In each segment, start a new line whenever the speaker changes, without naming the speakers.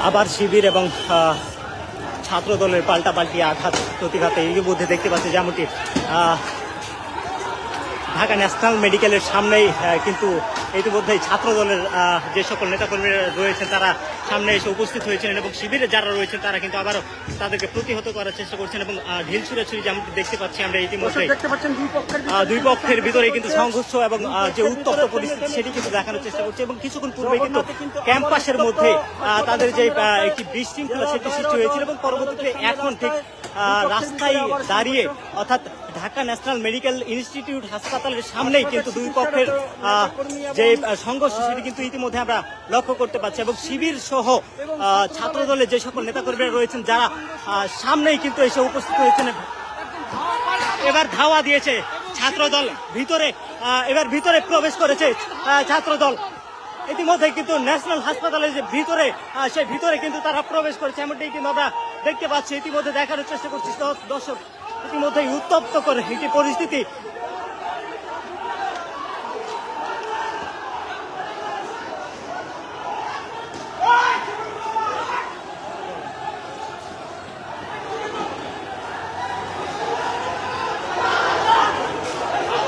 আবার শিবির এবং ছাত্র দলের পাল্টাপাল্টি আঘাত প্রতিঘাতে এর মধ্যে দেখতে পাচ্ছি যেমনটি ঢাকা ন্যাশনাল মেডিকেলের সামনেই কিন্তু ইতিমধ্যেই ছাত্র দলের যে সকল নেতাকর্মীরা রয়েছেন তারা সামনে এসে উপস্থিত হয়েছিলেন এবং শিবিরে যারা রয়েছেন তারা কিন্তু আবারও তাদেরকে প্রতিহত করার চেষ্টা করছেন এবং ঢিল ছুড়াছুড়ি যেমনটি দেখতে পাচ্ছি আমরা ইতিমধ্যে দুই পক্ষের ভিতরে কিন্তু সংঘর্ষ এবং যে উত্তপ্ত পরিস্থিতি সেটি কিন্তু দেখানোর চেষ্টা করছে এবং কিছুক্ষণ পূর্বে কিন্তু ক্যাম্পাসের মধ্যে তাদের যে একটি বিশৃঙ্খলা সেটি সৃষ্টি হয়েছিল এবং পরবর্তীতে এখন ঠিক রাস্তায় দাঁড়িয়ে অর্থাৎ ঢাকা ন্যাশনাল মেডিকেল ইনস্টিটিউট হাসপাতালের সামনেই কিন্তু দুই পক্ষের যে সংঘর্ষ সেটি কিন্তু ইতিমধ্যে আমরা লক্ষ্য করতে পারছি এবং শিবির সহ ছাত্র দলের যে সকল নেতাকর্মীরা রয়েছেন যারা সামনেই কিন্তু এসে উপস্থিত হয়েছেন এবার ধাওয়া দিয়েছে ছাত্রদল ভিতরে এবার ভিতরে প্রবেশ করেছে ছাত্রদল ইতিমধ্যে কিন্তু ন্যাশনাল হাসপাতালের যে ভিতরে সেই ভিতরে কিন্তু তারা প্রবেশ করেছে এমনটাই কিন্তু আমরা দেখতে পাচ্ছি ইতিমধ্যে দেখানোর চেষ্টা করছি দর্শক ইতিমধ্যেই উত্তপ্ত করে একটি পরিস্থিতি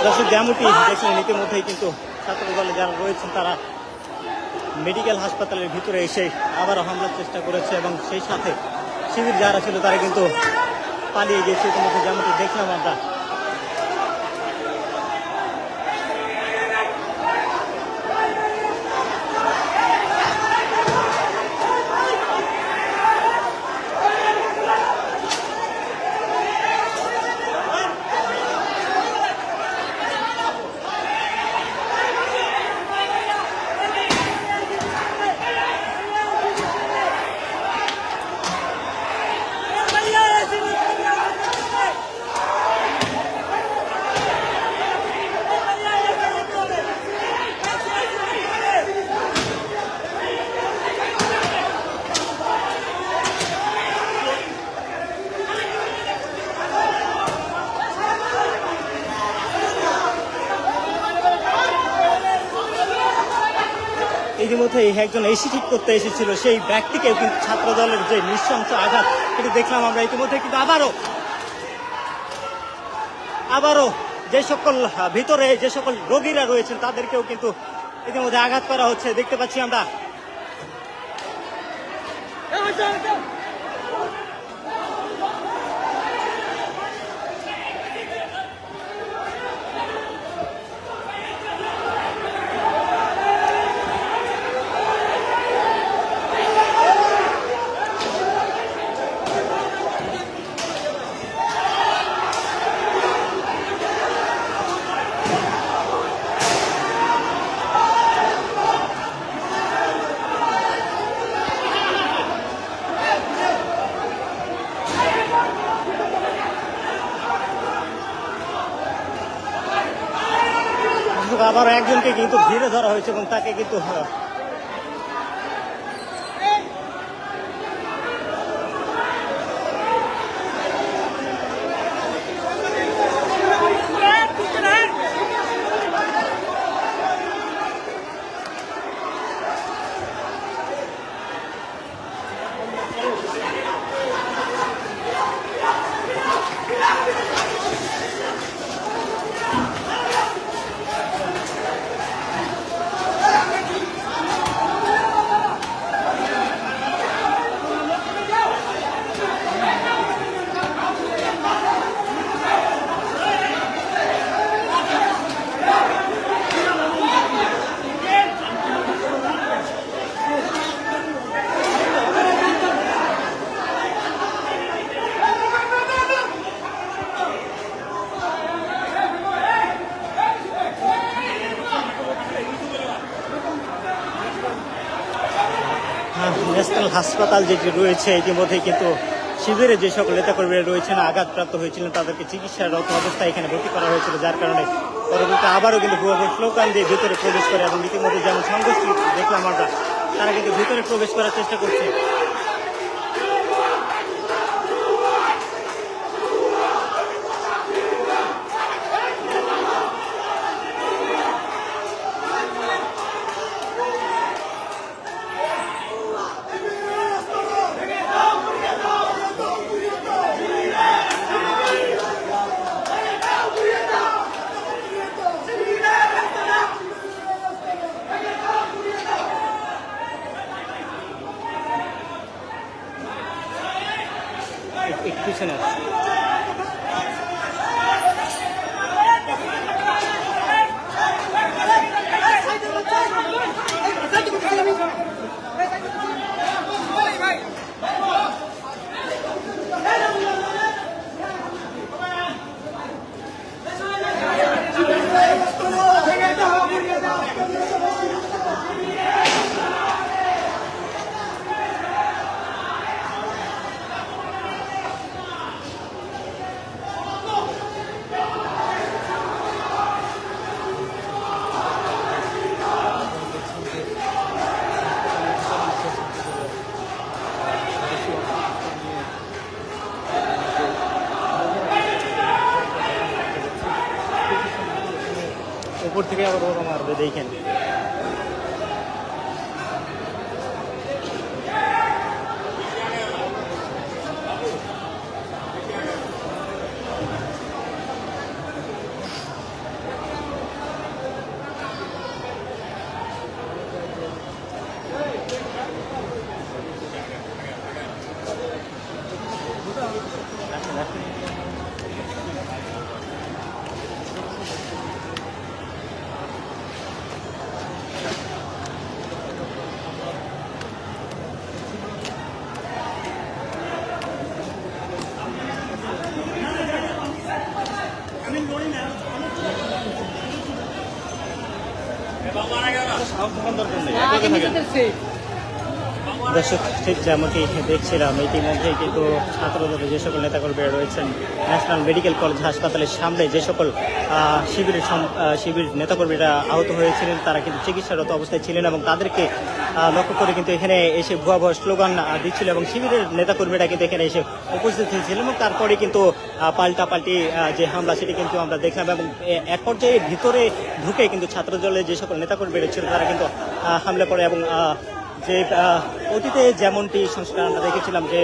দর্শক যেমনটি দেখলেন ইতিমধ্যেই কিন্তু ছাত্র দলে যারা রয়েছেন তারা মেডিকেল হাসপাতালের ভিতরে এসে আবারও হামলার চেষ্টা করেছে এবং সেই সাথে শিবির যারা ছিল তারা কিন্তু পালিয়ে গেছে ইতিমধ্যে যেমনটি দেখলাম আমরা ইতিমধ্যে একজন এসি ঠিক করতে এসেছিল সেই ব্যক্তিকেও কিন্তু ছাত্র দলের যে নৃশংস আঘাত সেটি দেখলাম আমরা ইতিমধ্যে কিন্তু আবারও যে সকল ভিতরে যে সকল রোগীরা রয়েছেন তাদেরকেও কিন্তু ইতিমধ্যে আঘাত করা হচ্ছে দেখতে পাচ্ছি আমরা আবার একজনকে কিন্তু ঘিরে ধরা হয়েছে এবং তাকে কিন্তু ন্যাশনাল হাসপাতাল যেটি রয়েছে ইতিমধ্যে কিন্তু শিবিরে যে সকল নেতাকর্মীরা রয়েছেন আঘাতপ্রাপ্ত হয়েছিলেন তাদেরকে চিকিৎসারত অবস্থায় এখানে ভর্তি করা হয়েছিল যার কারণে পরবর্তীতে আবারও কিন্তু স্লোগান দিয়ে ভিতরে প্রবেশ করে এবং ইতিমধ্যে যেমন সংঘর্ষ দেখলাম আমরা তারা কিন্তু ভিতরে প্রবেশ করার চেষ্টা করছে একটু পিছনে আসছে। উপর থেকে আবার ওরা মারবে, দেখেন। দর্শক, ঠিক যেমনটি দেখছিলাম ইতিমধ্যে কিন্তু ছাত্রদলের যে সকল নেতাকর্মীরা রয়েছেন ন্যাশনাল মেডিকেল কলেজ হাসপাতালের সামনে যে সকল শিবির নেতাকর্মীরা আহত হয়েছিলেন তারা কিন্তু চিকিৎসারত অবস্থায় ছিলেন এবং তাদেরকে লক্ষ্য করে কিন্তু এখানে এসে ভুয়া স্লোগান দিচ্ছিল এবং শিবিরের নেতাকর্মীরা কিন্তু এখানে এসে উপস্থিত হয়েছিলেন এবং তারপরে কিন্তু পাল্টাপাল্টি যে হামলা সেটি কিন্তু আমরা দেখলাম এবং এক পর্যায়ে ভিতরে ঢুকে কিন্তু ছাত্রদলের যে সকল নেতাকর্মীরা ছিল তারা কিন্তু হামলা করে এবং যে অতীতে যেমনটি সংস্কার আমরা দেখেছিলাম যে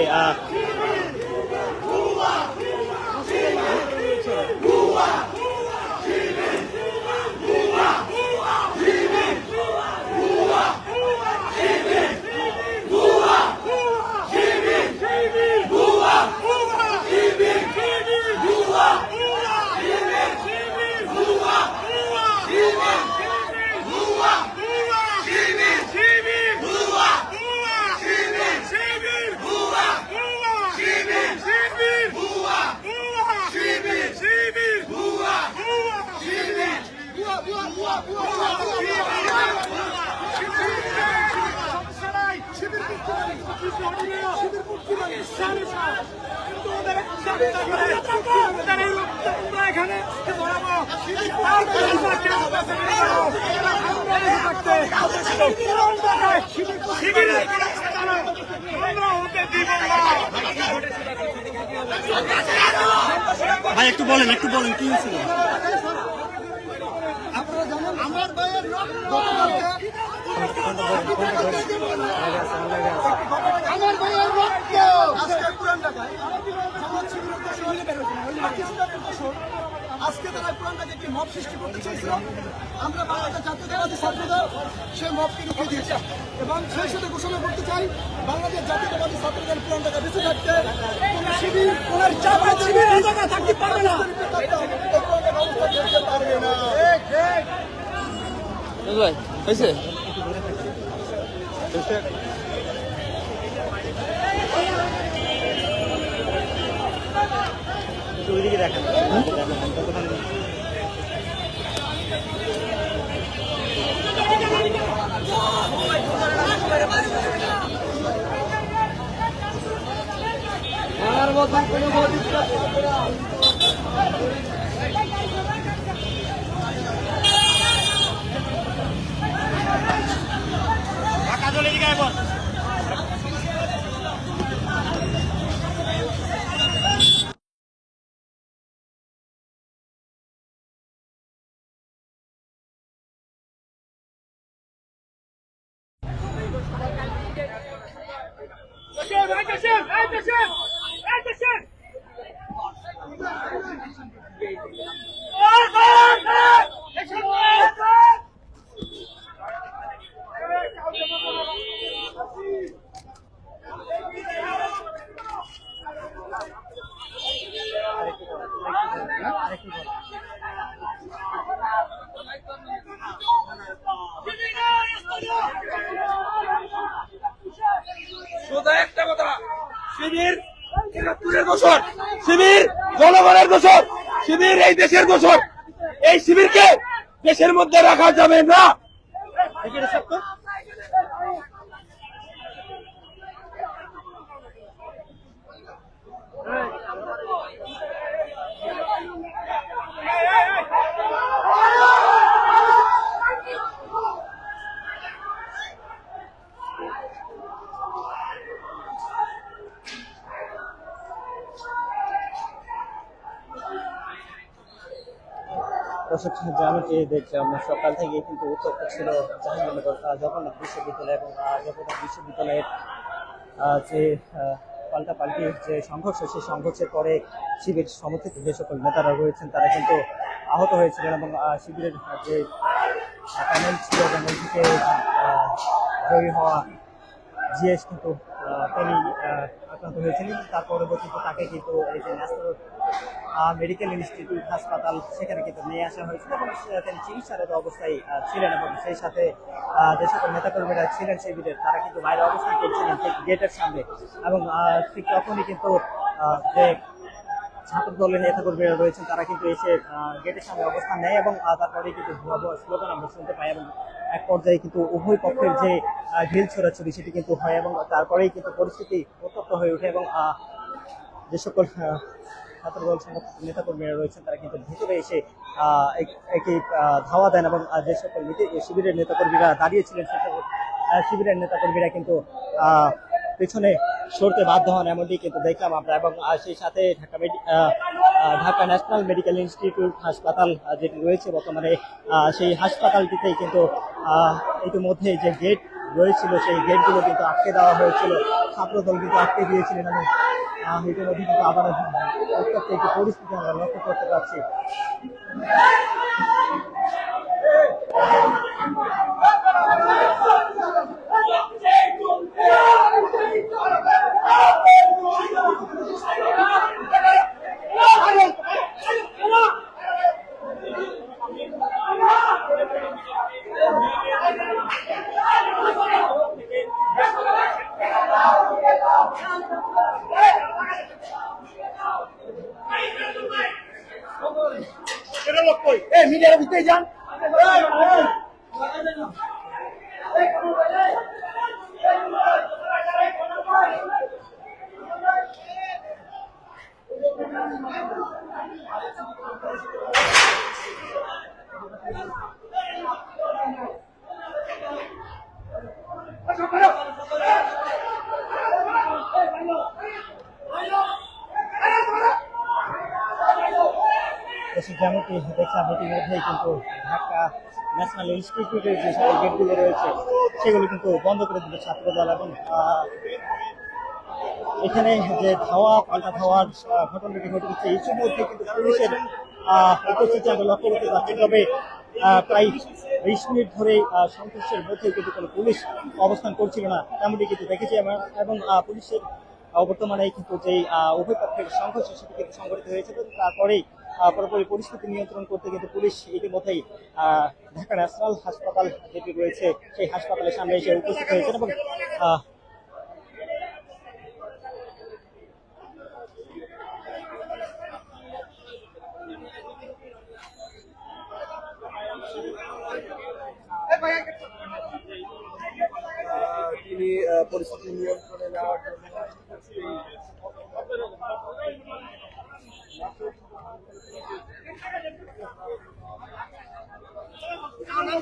ভাই একটু বলেন কি হয়েছিল?
আমার ভাইয়ের রক্ত আজকে পুরান ঢাকায় আজকে তারা পুরান ঢাকায় একটি মব সৃষ্টি করতে চেয়েছিল। আমরা বাংলাদেশ জাতীয়তাবাদী ছাত্রদল সেই মবকে রুখে দিয়েছি এবং সেই সাথে ঘোষণা করতে চাই বাংলাদেশ জাতীয়তাবাদী ছাত্রদল পুরান ঢাকা বেঁচে থাকতে কোন শিবির কোন চাপা শিবির এই জায়গায় থাকতে পারবে না, পারবে না।
হয়েছে
ওইদিকে দেখেন
আমার মতন কোনো
শিবির ৭১-এর দোষর, শিবির জনগণের দোষর, শিবির এই দেশের দোষর। এই শিবিরকে দেশের মধ্যে রাখা যাবে না।
দর্শক, যেমনটি দেখলাম সকাল থেকে কিন্তু উত্তপ্ত ছিল জাহাঙ্গীরনগর জগন্নাথ বিশ্ববিদ্যালয় এবং জগন্নাথ বিশ্ববিদ্যালয়ের যে পাল্টাপাল্টি যে সংঘর্ষ, সেই সংঘর্ষের পরে শিবির সমর্থিত যে সকল নেতারা রয়েছেন তারা কিন্তু আহত হয়েছিলেন এবং শিবিরের যে প্যানেল ছিল প্যানেল থেকে জয়ী হওয়া জিএস কিন্তু তিনি আক্রান্ত হয়েছিলেন। তার পরবর্তীতে তাকে কিন্তু এই যে ন্যাশনাল মেডিকেল ইনস্টিটিউট হাসপাতাল সেখানে কিন্তু নিয়ে আসা হয়েছিল এবং তিনি চিকিৎসারত অবস্থায় ছিলেন এবং সেই সাথে যে সকল নেতাকর্মীরা ছিলেন শিবিরের তারা কিন্তু বাইরে অবস্থান করছিলেন ঠিক গেটের সামনে এবং ঠিক তখনই কিন্তু যে ছাত্র দলের নেতাকর্মীরা রয়েছেন তারা কিন্তু এসে গেটের সামনে অবস্থান নেয় এবং তারপরে কিন্তু স্লোগান আমরা শুনতে পাই এবং এক পর্যায়ে কিন্তু উভয় পক্ষের যে ঢিল ছোড়াছুড়ি সেটি কিন্তু হয় এবং তারপরেই কিন্তু পরিস্থিতি উত্তপ্ত হয়ে ওঠে এবং যে সকল ছাত্রদল সংগঠনের নেতাকর্মীরা রয়েছেন তারা কিন্তু ভিতরে এসে একটি ধাওয়া দেন এবং যে সকল শিবিরের নেতাকর্মীরা দাঁড়িয়েছিলেন সে সকল শিবিরের নেতাকর্মীরা কিন্তু পেছনে সরতে বাধ্য হন, এমনটি কিন্তু দেখলাম আমরা। এবং সেই সাথে ঢাকা ন্যাশনাল মেডিকেল ইনস্টিটিউট হাসপাতাল যেটি রয়েছে বর্তমানে সেই হাসপাতালটিতেই কিন্তু ইতিমধ্যে যে গেট রয়েছিল সেই গেটগুলো কিন্তু আটকে দেওয়া হয়েছিল, ছাত্রদল কিন্তু আটকে দিয়েছিলেন এবং ইতিমধ্যে কিন্তু আবার উত্তপ্ত একটি পরিস্থিতি আমরা লক্ষ্য করতে পারছি।
মিডিয়ার ভিতরে যান।
যেমনটি দেখলাম ইতিমধ্যেই কিন্তু ঢাকা ন্যাশনাল ইনস্টিটিউটের যে সকল গেটগুলো রয়েছে সেগুলো কিন্তু বন্ধ করে দিল ছাত্রদল এবং এখানে যে পাল্টা ধাওয়ার ঘটনাটি ঘটেছে ইতিমধ্যে কিন্তু পুলিশের উপস্থিতি আমরা লক্ষ্য করতে পারছি। তবে প্রায় 20 মিনিট ধরে সংঘর্ষের মধ্যে কিন্তু কোনো পুলিশ অবস্থান করছিল না তেমনটি কিন্তু দেখেছি এবং পুলিশের বর্তমানে কিন্তু যে উভয় পক্ষের সংঘর্ষ সেটি কিন্তু সংঘটিত হয়েছে এবং তারপরেই পুরোপুরি পরিস্থিতি নিয়ন্ত্রণ করতে কিন্তু পুলিশ ইতিমধ্যেই ঢাকা ন্যাশনাল হাসপাতাল যেটি রয়েছে সেই হাসপাতালের সামনে এসে উপস্থিত হয়েছেন এবং
তিনি পরিস্থিতি নিয়ন্ত্রণে নেওয়ার জন্য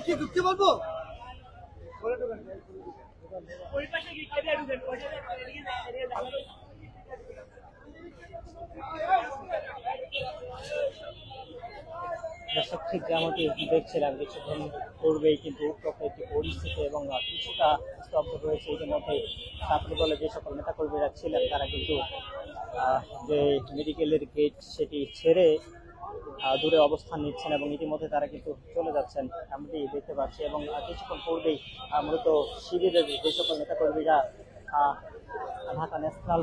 কি ঢুকতে বলবো?
দর্শক, ঠিক যেমনটি দেখছিলাম কিছুক্ষণ পূর্বেই কিন্তু উত্তপ্ত একটি পরিস্থিতি এবং কিছুটা স্তব্ধ রয়েছে। ইতিমধ্যে ছাত্র দলের যে সকল নেতাকর্মীরা ছিলেন তারা কিন্তু যে মেডিকেলের গেট সেটি ছেড়ে দূরে অবস্থান নিচ্ছেন এবং ইতিমধ্যে তারা কিন্তু চলে যাচ্ছেন এমনটি দেখতে পাচ্ছি। এবং কিছুক্ষণ পূর্বেই মূলত শিবিরের যে সকল নেতাকর্মীরা ঢাকা ন্যাশনাল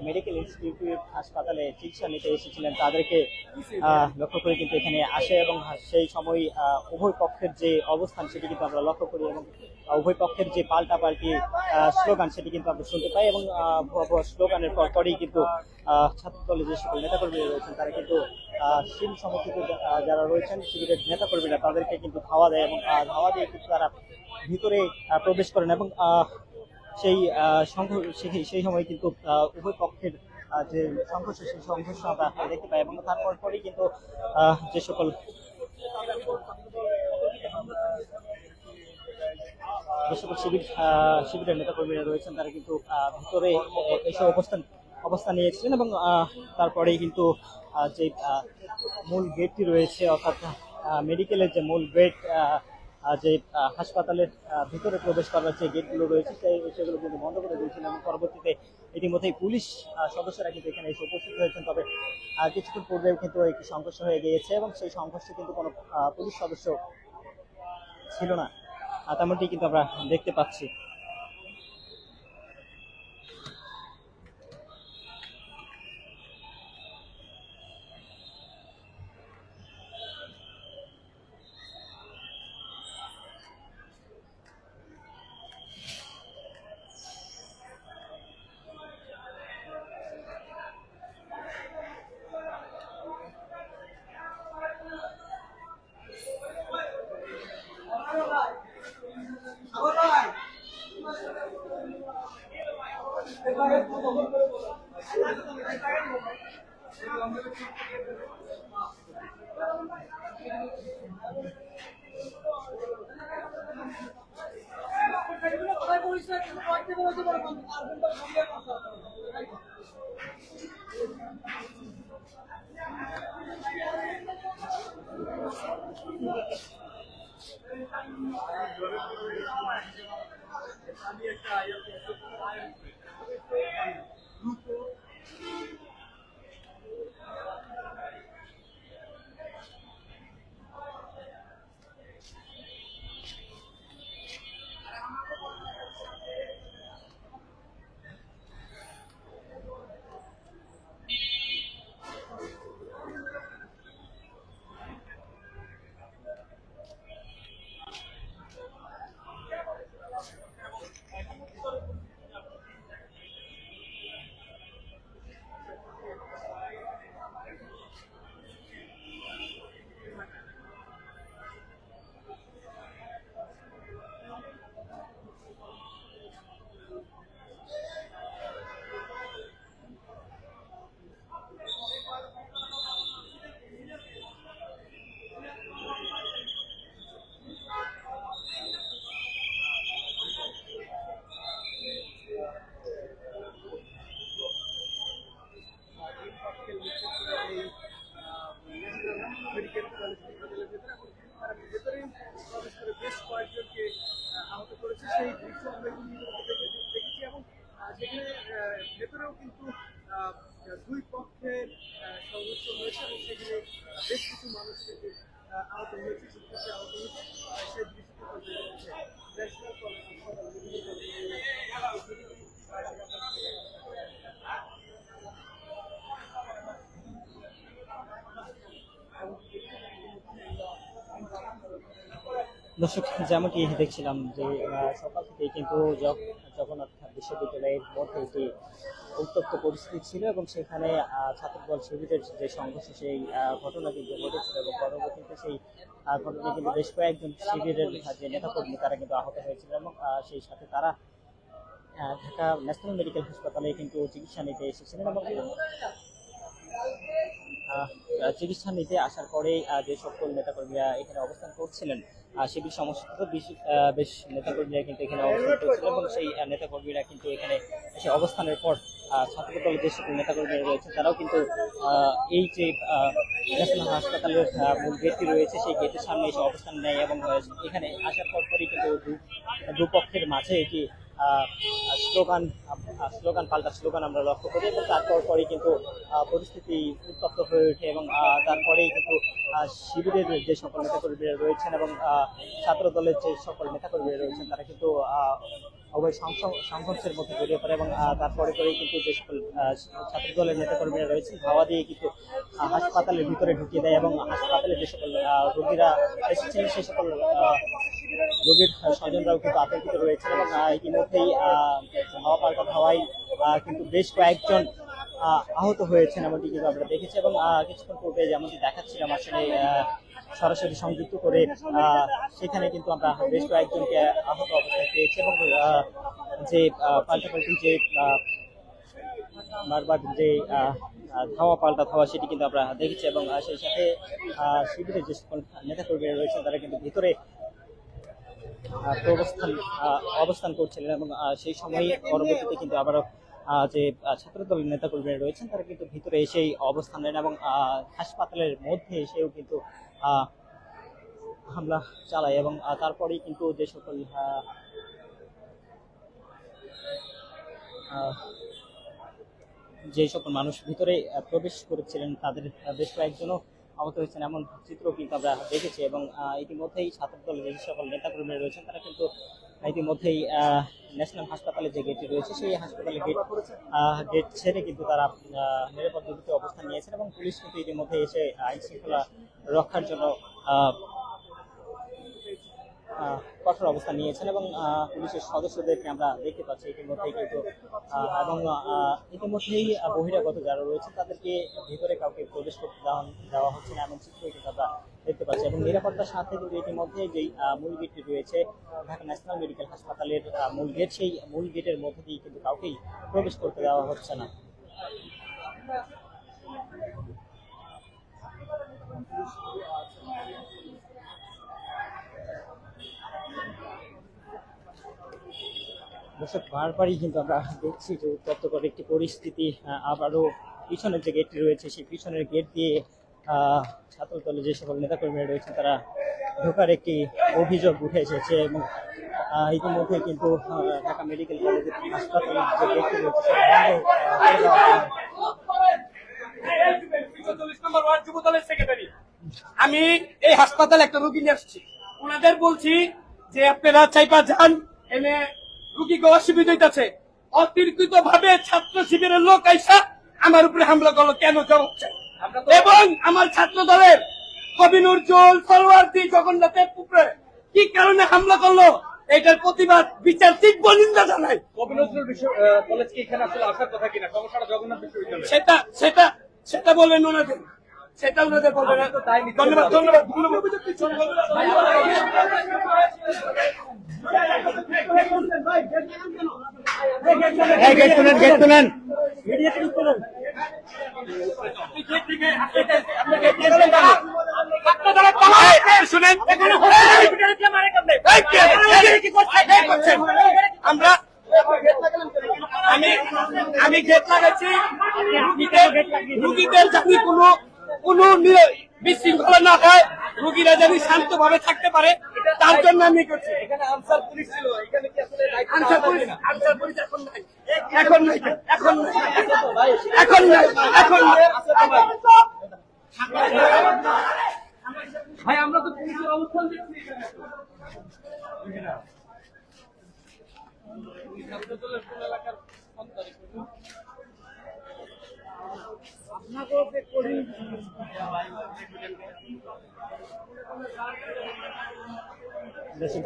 মেডিকেল ইনস্টিটিউট হাসপাতালে চিকিৎসা নিতে এসেছিলেন তাদেরকে লক্ষ্য করে কিন্তু এখানে আসে এবং সেই সময় উভয় পক্ষের যে অবস্থান সেটি কিন্তু আমরা লক্ষ্য করি এবং উভয় পক্ষের যে পাল্টাপাল্টি স্লোগান সেটি কিন্তু আমরা শুনতে পাই, এবং স্লোগানের পরপরই কিন্তু ছাত্র দলের যে সকল নেতাকর্মীরা রয়েছেন তারা কিন্তু শিবির সমর্থিত যারা রয়েছেন শিবিরের নেতাকর্মীরা তাদেরকে কিন্তু ধাওয়া দেয়, এবং ধাওয়া দিয়ে কিন্তু তারা ভিতরে প্রবেশ করেন, এবং সেই সময় কিন্তু উভয় পক্ষের যে সংঘর্ষ সেই সংঘর্ষ আমরা দেখতে পাই, এবং তারপর পরেই কিন্তু যে সকল শিবিরের নেতাকর্মীরা রয়েছেন তারা কিন্তু ভিতরে এসে অবস্থান নিয়েছিলেন, এবং তারপরেই কিন্তু যে মূল গেটটি রয়েছে, অর্থাৎ মেডিকেলের যে মূল গেট, যে হাসপাতালের ভিতরে প্রবেশ করার যে গেটগুলো রয়েছে সেগুলো কিন্তু বন্ধ করে দিয়েছিল, এবং পরবর্তীতে ইতিমধ্যেই পুলিশ সদস্যরা কিন্তু এখানে এসে উপস্থিত হয়েছেন। তবে কিছুক্ষণ পূর্বেও কিন্তু একটি সংঘর্ষ হয়ে গিয়েছে, এবং সেই সংঘর্ষে কিন্তু কোনো পুলিশ সদস্য ছিল না, তেমনটি কিন্তু আমরা দেখতে পাচ্ছি।
ভেতরেও কিন্তু দুই পক্ষের সংঘর্ষ হয়েছে এবং সেখানে বেশ কিছু মানুষ কিন্তু আহত হয়েছে, শিক্ষার্থী আহত হয়েছে, সেই দৃশ্যটি
দর্শক, যেমনটি দেখছিলাম যে সকাল থেকেই কিন্তু জগন্নাথ বিশ্ববিদ্যালয়ের মধ্যে একটি উত্তপ্ত পরিস্থিতি ছিল, এবং সেখানে ছাত্রদল শিবিরের যে সংঘর্ষ সেই ঘটনা কিন্তু ঘটেছিল, এবং পরবর্তীতে সেই ঘটনায় কিন্তু বেশ কয়েকজন শিবিরের যে নেতাকর্মী তারা কিন্তু আহত হয়েছিল, এবং সেই সাথে তারা ঢাকা ন্যাশনাল মেডিকেল হাসপাতালে কিন্তু চিকিৎসা নিতে এসেছিলেন, এবং চিকিৎসা নিতে আসার পরে যে সকল নেতাকর্মীরা এখানে অবস্থান করছিলেন শিবির সমর্থিত বেশ নেতাকর্মীরা কিন্তু এখানে অবস্থান করছিলেন, এবং সেই নেতাকর্মীরা কিন্তু এখানে এসে অবস্থানের পর ছাত্রদলের যে সকল নেতাকর্মীরা রয়েছে তারাও কিন্তু এই যে ন্যাশনাল হাসপাতালের মূল গেটটি রয়েছে সেই গেটের সামনে এসে অবস্থান নেয়, এবং এখানে আসার পরপরই কিন্তু দুপক্ষের মাঝে একটি স্লোগান পাল্টা স্লোগান আমরা লক্ষ্য করি, এবং তারপর পরে কিন্তু পরিস্থিতি উত্তপ্ত হয়ে ওঠে, এবং তারপরেই কিন্তু শিবিরের যে সকল নেতাকর্মীরা রয়েছেন এবং ছাত্র দলের যে সকল নেতাকর্মীরা রয়েছেন তারা কিন্তু উভয় সংঘর্ষের মধ্যে জড়িয়ে পড়ে, এবং তারপরে করেই কিন্তু যে সকল ছাত্র দলের নেতাকর্মীরা রয়েছেন ধাওয়া দিয়ে কিন্তু হাসপাতালের ভিতরে ঢুকিয়ে দেয়, এবং হাসপাতালে যে সকল রোগীরা এসেছিলেন সেই সকল রোগীর স্বজনরাও কিন্তু আতঙ্কিত রয়েছেন এবং ইতিমধ্যেই ধাওয়া পাল্টা ধাওয়ায় কিন্তু বেশ কয়েকজন আহত হয়েছেন এমনটি কিন্তু আমরা দেখেছি এবং কিছুক্ষণ পূর্বে যেমনটি দেখাচ্ছিলাম আসলে সরাসরি সংযুক্ত করে সেখানে কিন্তু আমরা বেশ কয়েকজনকে আহত অবস্থায় পেয়েছি এবং যে পাল্টাপাল্টি যে বারবার যে ধাওয়া পাল্টা ধাওয়া সেটি কিন্তু আমরা দেখেছি এবং সেই সাথে শিবিরের যে সকল নেতাকর্মীরা রয়েছেন তারা কিন্তু ভিতরে অবস্থান করছিলেন এবং সেই সময় পরবর্তীতে কিন্তু আবারও যে ছাত্রদলের নেতাকর্মীরা রয়েছেন তারা কিন্তু ভিতরে এসেই অবস্থান নেন এবং হাসপাতালের মধ্যে এসেও কিন্তু হামলা চালায় এবং তারপরেই কিন্তু যে সকল যে সকল মানুষ ভিতরে প্রবেশ করেছিলেন তাদের বেশ কয়েকজনও আহত হয়েছেন এমন চিত্র কিন্তু আমরা দেখেছি এবং ইতিমধ্যেই ছাত্রদলের যে সকল নেতাকর্মীরা রয়েছেন তারা কিন্তু ইতিমধ্যেই ন্যাশনাল হাসপাতালে যে গেটটি রয়েছে সেই হাসপাতালে গেট ছেড়ে কিন্তু তারা নিরাপদ দূরত্বে অবস্থান নিয়েছেন এবং পুলিশ কিন্তু ইতিমধ্যে এসে আইন শৃঙ্খলা রক্ষার জন্য কঠোর অবস্থান নিয়েছেন এবং পুলিশের সদস্যদেরকে আমরা দেখতে পাচ্ছি ইতিমধ্যেই কিন্তু এবং ইতিমধ্যেই বহিরাগত যারা রয়েছে তাদেরকে ভিতরে কাউকে প্রবেশ করতে দেওয়া হচ্ছে না এমন চিত্র কিন্তু আমরা দেখতে পাচ্ছি এবং নিরাপত্তার সাথে কিন্তু ইতিমধ্যে যেই মূল গেটটি রয়েছে ঢাকা ন্যাশনাল মেডিকেল হাসপাতালের মূল গেট সেই মূল গেটের মধ্যে দিয়ে কিন্তু কাউকেই প্রবেশ করতে দেওয়া হচ্ছে না। দর্শক বারবারই কিন্তু আমরা দেখছি যে উত্তপ্তকর একটি পরিস্থিতি আবারও পিছনের যে গেটটি রয়েছে সেই পিছনের গেট দিয়ে ছাত্রদলের যে সকল নেতাকর্মীরা রয়েছেন তারা ঢোকার একটি অভিযোগ উঠে এসেছে এবং ইতিমধ্যে কিন্তু ঢাকা মেডিকেল কলেজের হাসপাতালের যে গেটটি রয়েছে
আমি এই হাসপাতালে একটা রোগী নিয়ে আসছি, ওনাদের বলছি যে আপনারা চাইপা যান, এনে রুগীকে অসুবিধা হইতেছে। অতিরিক্ত ভাবে ছাত্র শিবিরের লোক আইসা আমার উপরে হামলা করলো, কেন জবাব চাই? এবং আমার ছাত্র দলের কবিনুর জোল সরওয়ার্দী জগন্নাথের উপরে কি কারণে হামলা করলো এটার প্রতিবাদ বিচার তীব্র নিন্দা জানাই।
কবিনুর কলেজ কি এখানে আসলে আসার কথা কিনা, সমস্যাটা জগন্নাথ বিশ্ববিদ্যালয়,
সেটা বলবেন ওনাদের, সেটা ওনাদের বলবেন। ধন্যবাদ ধন্যবাদ ধন্যবাদ। আমরা আমি গেট লাগাচ্ছি রুগীদের জানি কোনো বিশৃঙ্খলা না হয়, রুগীরা জানি শান্ত ভাবে থাকতে পারে, তার জন্য আমি করছি।
এখানে আনসার পুলিশ ছিল, এখানে কি আসলে
আনসার পুলিশ এখন নাই, এখন নাই, এখন নাই, এখন নাই, এখন নাই।
ভাই আমরা তো পুলিশের অবস্থান দেখছি এলাকার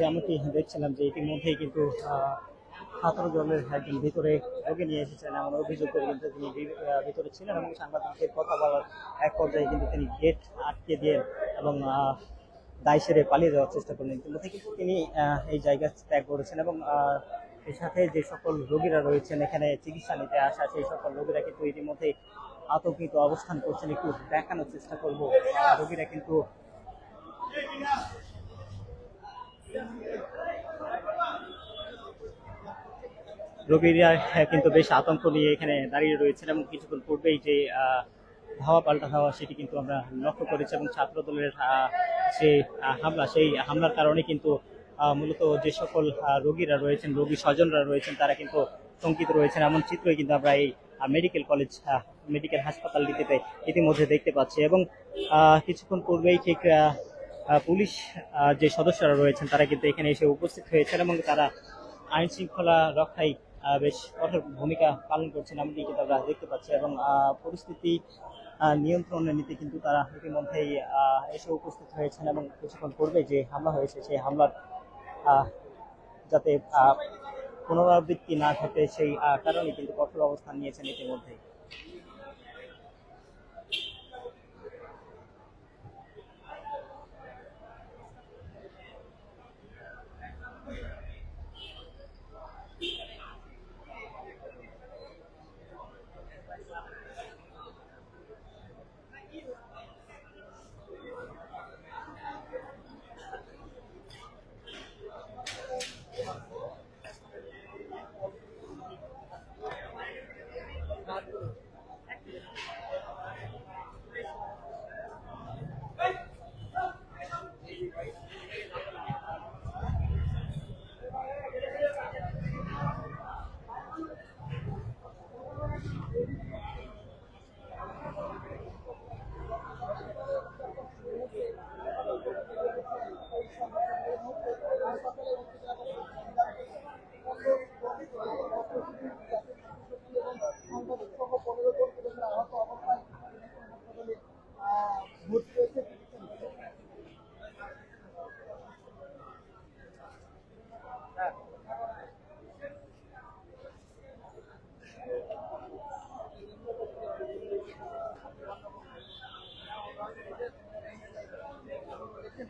যেমনটি দেখছিলাম যে ইতিমধ্যেই কিন্তু ছাত্র দলের একজন ভিতরে রোগী নিয়ে এসেছেন এমন অভিযোগ করে কিন্তু তিনি ভিতরে ছিলেন এবং সাংবাদিকদের কথা বলার এক পর্যায়ে কিন্তু তিনি গেট আটকে দিয়ে এবং দায় সেরে পালিয়ে যাওয়ার চেষ্টা করলেন। ইতিমধ্যে কিন্তু তিনি এই জায়গা ত্যাগ করেছেন এবং এর সাথে যে সকল রোগীরা রয়েছেন এখানে চিকিৎসা নিতে আসা সেই সকল রোগীরা কিন্তু ইতিমধ্যে আতঙ্কিত অবস্থান করছেন। একটু দেখানোর চেষ্টা করবো, রোগীরা কিন্তু বেশ আতঙ্ক নিয়ে এখানে দাঁড়িয়ে রয়েছেন এবং কিছুক্ষণ পূর্বেই যে ধাওয়া পাল্টা ধাওয়া সেটি কিন্তু আমরা লক্ষ্য করেছি এবং ছাত্র দলের যে হামলা সেই হামলার কারণে কিন্তু মূলত যে সকল রোগীরা রয়েছেন, রোগী স্বজনরা রয়েছেন তারা কিন্তু শঙ্কিত রয়েছেন এমন চিত্রই কিন্তু আমরা এই মেডিকেল কলেজ মেডিকেল হাসপাতালটিতে ইতিমধ্যে দেখতে পাচ্ছি এবং কিছুক্ষণ পূর্বেই ঠিক পুলিশ যে সদস্যরা রয়েছেন তারা কিন্তু এখানে এসে উপস্থিত হয়েছেন এবং তারা আইন শৃঙ্খলা রক্ষায় বেশ কঠোর ভূমিকা পালন করছেন এমনটি কিন্তু আমরা দেখতে পাচ্ছি এবং পরিস্থিতি নিয়ন্ত্রণে নিতে কিন্তু তারা ইতিমধ্যেই এসে উপস্থিত হয়েছেন এবং কিছুক্ষণ পূর্বে যে হামলা হয়েছে সেই হামলার যাতে পুনরাবৃত্তি না ঘটে সেই কারণে কিন্তু কঠোর অবস্থান নিয়েছেন ইতিমধ্যে।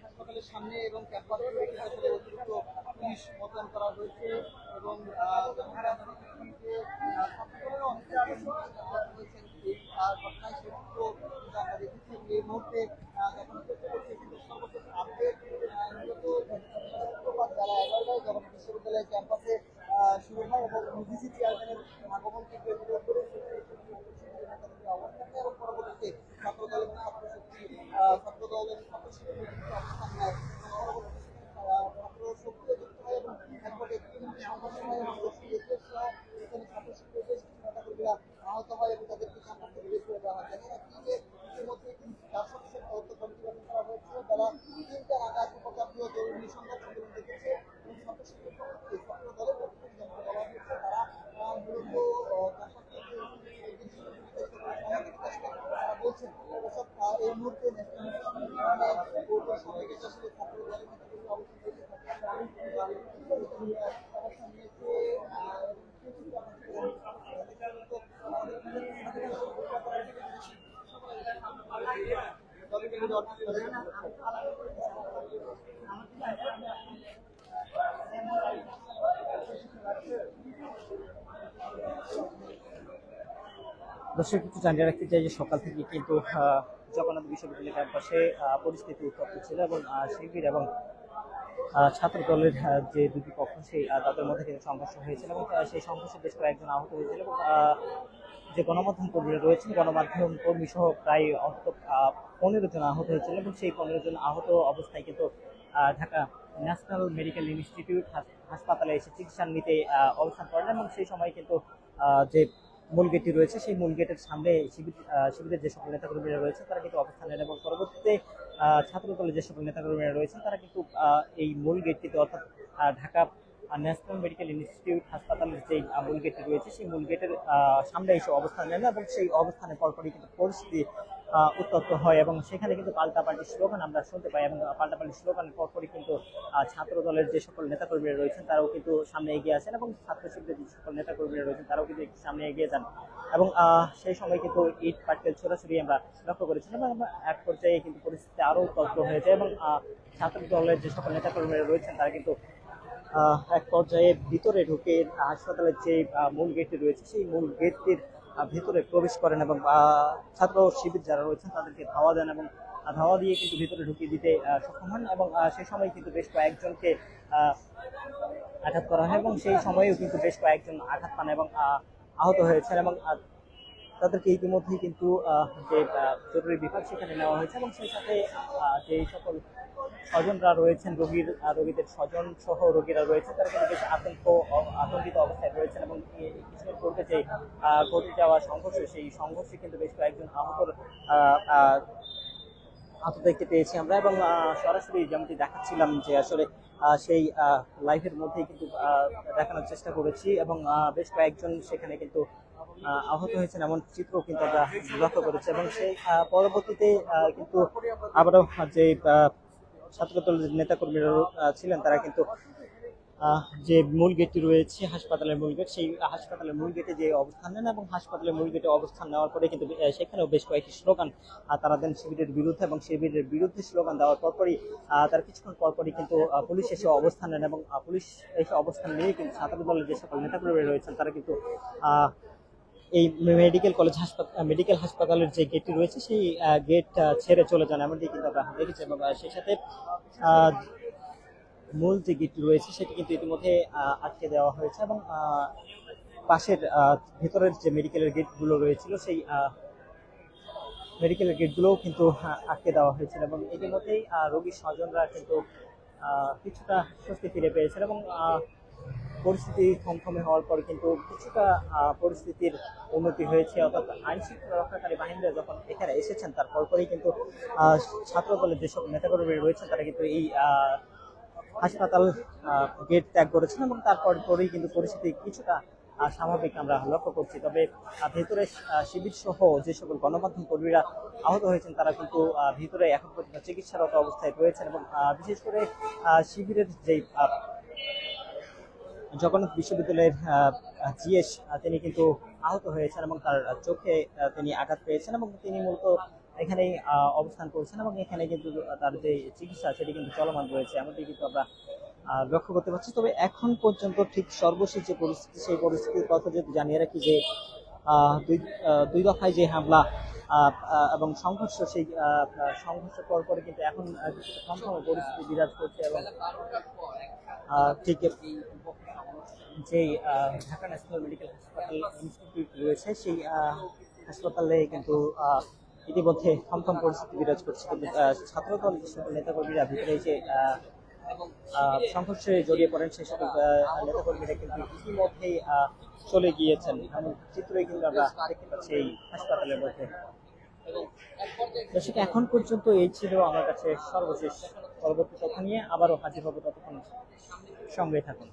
হাসপাতালের সামনে এবং ক্যাম্পাসে আসলে অতিরিক্ত পুলিশ মোতায়েন করা হয়েছে এবং হয়েছেন এই ঘটনায় সে আমরা দেখেছি এই মুহূর্তে দেখানোর চেষ্টা করছে কিন্তু সর্বশেষ আপডেট মূলত যারা 11টায় জগন্নাথ বিশ্ববিদ্যালয়ের ক্যাম্পাসে শুরু হয় এবং ইউজিসি চেয়ারম্যানের আগমনকে কেন্দ্র করে অবস্থানে এবং পরবর্তীতে ছাত্রদল এবং ছাত্রদল এবং ছাত্রশিক্ষা অবস্থান নেয় ছাত্র শক্তিতে যুক্ত হয় এবং একপর্যায়ে সংঘর্ষ হয় এবং এখানে ছাত্রশিক্ষা বেশ কিছু নেতাকর্মীরা আহত হয় এবং তাদেরকে ক্যাম্পাস থেকে বের করে দেওয়া হয়। জানি না কি যে ইতিমধ্যে 4 সদস্যের তদন্ত কমিটি গঠন করা হয়েছে যারা 3টা নাগাদ উপজাতীয় জরুরি সংবাদ সম্মেলন দেখেছে এবং ছাত্রশিক্ষা ছাত্র দলের পক্ষ থেকে জানাতে বলা হয়েছে তারা মূলত বলছেন এসব এই মুহূর্তে কোর্টের সামনে গেছে আসলে ছাত্র দলের অবস্থান নিয়েছে
দর্শক একটু জানিয়ে রাখতে চাই যে সকাল থেকে কিন্তু জগন্নাথ বিশ্ববিদ্যালয় ক্যাম্পাসে পরিস্থিতি উত্তপ্ত ছিল এবং শিবির এবং ছাত্র দলের যে দুটি পক্ষ সেই তাদের মধ্যে কিন্তু সংঘর্ষ হয়েছিল এবং সেই সংঘর্ষে বেশ কয়েকজন আহত হয়েছিল এবং যে গণমাধ্যম কর্মীরা রয়েছেন গণমাধ্যম কর্মী সহ প্রায় অন্তত 15 জন আহত হয়েছিল এবং সেই 15 জন আহত অবস্থায় কিন্তু ঢাকা ন্যাশনাল মেডিকেল ইনস্টিটিউট হাসপাতালে এসে চিকিৎসা নিতে অবস্থান করেন এবং সেই সময় কিন্তু যে মূল গেটটি রয়েছে সেই মূল গেটের সামনে শিবিরের যে সকল নেতাকর্মীরা রয়েছে তারা কিন্তু অবস্থান নেন এবং পরবর্তীতে ছাত্র দলের যে সকল নেতাকর্মীরা রয়েছেন তারা কিন্তু এই মূল গেটটিতে অর্থাৎ ঢাকা ন্যাশনাল মেডিকেল ইনস্টিটিউট হাসপাতালের যে মূল গেটটি রয়েছে সেই মূল গেটের সামনে এসে অবস্থান নেন এবং সেই অবস্থানে পরপরই কিন্তু পরিস্থিতি উত্তপ্ত হয় এবং সেখানে কিন্তু পাল্টাপাল্টি স্লোগান আমরা শুনতে পাই এবং পাল্টাপাল্টি স্লোগানের পরপরই কিন্তু ছাত্র দলের যে সকল নেতাকর্মীরা রয়েছেন তারাও কিন্তু সামনে এগিয়ে আসেন এবং ছাত্র শিবিরের যে সকল নেতাকর্মীরা রয়েছেন তারাও কিন্তু সামনে এগিয়ে যান এবং সেই সময় কিন্তু ইট পাটকেল ছোড়াছুড়ি আমরা লক্ষ্য করেছিলাম এবং এক পর্যায়ে কিন্তু পরিস্থিতি আরও উত্তপ্ত হয়ে যায় এবং ছাত্র দলের যে সকল নেতাকর্মীরা রয়েছেন তারা কিন্তু এক পর্যায়ে ভিতরে ঢুকে হাসপাতালের যে মূল গেটটি রয়েছে সেই মূল গেটটির ভিতরে প্রবেশ করেন এবং ছাত্র শিবির যারা রয়েছেন তাদেরকে ধাওয়া দেন এবং ধাওয়া দিয়ে কিন্তু ভিতরে ঢুকিয়ে দিতে সক্ষম হন এবং সেই সময় কিন্তু বেশ কয়েকজনকে আঘাত করা হয় এবং সেই সময়েও কিন্তু বেশ কয়েকজন আঘাত পান এবং আহত হয়েছেন এবং তাদেরকে ইতিমধ্যেই কিন্তু যে জরুরি বিভাগ সেখানে নেওয়া হয়েছে এবং সেই সাথে যে সকল স্বজনরা রয়েছেন রোগীদের স্বজন সহ রোগীরা রয়েছে তারা কিন্তু বেশ আতঙ্কিত অবস্থায় রয়েছেন এবং কিছুদিন পূর্বে যে ঘটে যাওয়া সংঘর্ষ সেই সংঘর্ষে কিন্তু বেশ কয়েকজন আহত দেখতে পেয়েছি আমরা এবং সরাসরি যেমনটি দেখাচ্ছিলাম যে আসলে সেই লাইভের মধ্যেই কিন্তু দেখানোর চেষ্টা করেছি এবং বেশ কয়েকজন সেখানে কিন্তু আহত হয়েছেন এমন চিত্র কিন্তু আমরা লক্ষ্য করেছি এবং সেই পরবর্তীতে কিন্তু আবারও যে ছাত্র দলের নেতাকর্মীরা ছিলেন তারা কিন্তু যে মূল গেটটি রয়েছে হাসপাতালের মূল গেট, সেই হাসপাতালের মূল গেটে যে অবস্থান নেন এবং হাসপাতালের মূল গেটে অবস্থান নেওয়ার পরে কিন্তু সেখানেও বেশ কয়েকটি স্লোগান তারা দেন শিবিরের বিরুদ্ধে, এবং শিবিরের বিরুদ্ধে স্লোগান দেওয়ার পরপরই তার কিছুক্ষণ পরপরই কিন্তু পুলিশ এসে অবস্থান নেন, এবং পুলিশ এসে অবস্থান নিয়ে কিন্তু ছাত্র দলের যে সকল নেতাকর্মী রয়েছেন তারা কিন্তু এই মেডিকেল হাসপাতালের যে গেটটি রয়েছে সেই গেট ছেড়ে চলে যান, এমনটি কিন্তু আমরা দেখেছি। এবং সেই সাথে মূল যে গেটটি রয়েছে সেটি কিন্তু ইতিমধ্যে আটকে দেওয়া হয়েছে, এবং পাশের ভেতরের যে মেডিকেলের গেটগুলো রয়েছিল সেই মেডিকেলের গেটগুলোও কিন্তু আটকে দেওয়া হয়েছিল, এবং ইতিমধ্যেই রোগীর স্বজনরা কিন্তু কিছুটা স্বস্তি ফিরে পেয়েছেন, এবং পরিস্থিতি থমথমে হওয়ার পর কিন্তু কিছুটা পরিস্থিতির উন্নতি হয়েছে। অর্থাৎ আইন শৃঙ্খলা রক্ষাকারী বাহিনীরা যখন এখানে এসেছেন তার পরপরই কিন্তু ছাত্র দলের যেসব নেতাকর্মী রয়েছেন তারা কিন্তু এই হাসপাতাল গেট ত্যাগ করেছেন, এবং তারপর পরেই কিন্তু পরিস্থিতি কিছুটা স্বাভাবিক আমরা লক্ষ্য করছি। তবে ভেতরে শিবির সহ যে সকল গণমাধ্যম কর্মীরা আহত হয়েছেন তারা কিন্তু ভিতরে এখন পর্যন্ত চিকিৎসারত অবস্থায় রয়েছেন, এবং বিশেষ করে শিবিরের যেই জগন্নাথ বিশ্ববিদ্যালয়ের জিএস তিনি কিন্তু আহত হয়েছেন, এবং তার চোখে তিনি আঘাত পেয়েছেন, এবং তিনি মূলত এখানেই অবস্থান করছেন, এবং এখানে কিন্তু তার যে চিকিৎসা সেটি কিন্তু চলমান রয়েছে, এমনটি কিন্তু আমরা লক্ষ্য করতে পারছি। তবে এখন পর্যন্ত ঠিক সর্বশেষ যে পরিস্থিতি সেই পরিস্থিতির কথা যদি জানিয়ে রাখি যে দুই দফায় যে হামলা এবং সংঘর্ষ, সেই সংঘর্ষের পরে কিন্তু এখন কিছুটা থমথমে পরিস্থিতি বিরাজ করছে, এবং ঠিক যে ঢাকা ন্যাশনাল মেডিকেল হাসপাতাল ইনস্টিটিউট রয়েছে সেই হাসপাতালে কিন্তু ইতিমধ্যে থমথম পরিস্থিতি বিরাজ করছে। কিন্তু ছাত্রদল যে সকল নেতাকর্মীরা ভিতরে এসে সংঘর্ষে জড়িয়ে পড়েন সেই সকল নেতাকর্মীরা কিন্তু ইতিমধ্যেই চলে গিয়েছেন, এমন চিত্রই কিন্তু আমরা দেখতে পাচ্ছি এই হাসপাতালের মধ্যে। দর্শক, এখন পর্যন্ত এই ছিল আমার কাছে সর্বশেষ। পরবর্তী তথ্য নিয়ে আবারও হাজির হবো, ততক্ষণ সঙ্গে থাকুন।